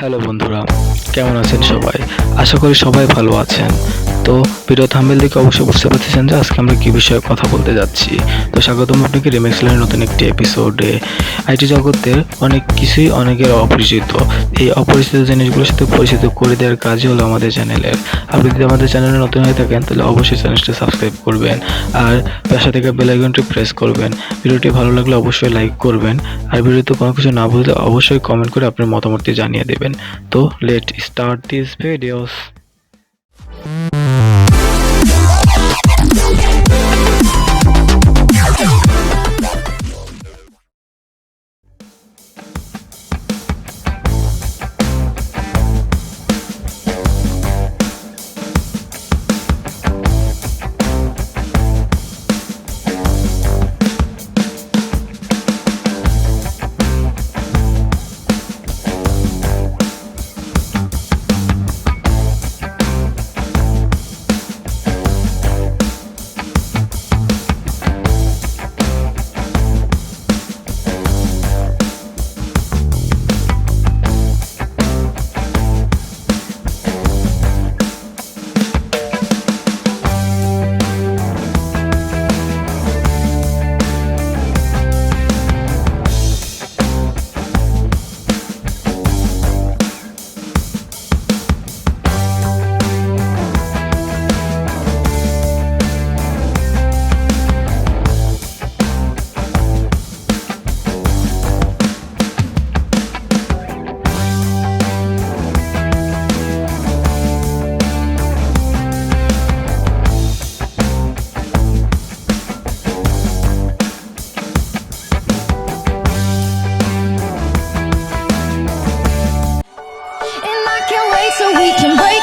Hello বন্ধুরা, কেমন আছেন সবাই? আশা করি সবাই ভালো আছেন। তো ভিডিও থাম্বনেল দেখে অবশ্যই বুঝতে পারতেছেন যে আজকে আমরা কি বিষয়ে কথা বলতে যাচ্ছি। তো স্বাগতম আপনাকে রিমেক্স লাইনের নতুন একটি এপিসোডে। আইটি জগতের অনেক কিছুই অনেকের অপরিচিত। এই অপরিচিত জিনিসগুলোর সাথে পরিচিত করে দেওয়ার কাজই হলো আমাদের চ্যানেলের। আপনি যদি আমাদের চ্যানেলে নতুন হয়ে থাকেন তাহলে অবশ্যই চ্যানেলটি সাবস্ক্রাইব করবেন আর পাশে থেকে বেল আইকনটি প্রেস করবেন। ভিডিওটি ভালো লাগলে অবশ্যই লাইক করবেন আর ভিডিওতে কোনো কিছু না বুঝলে অবশ্যই কমেন্ট করে আপনার মতামতটি জানিয়ে দেবেন। তো let start this videos. So we can break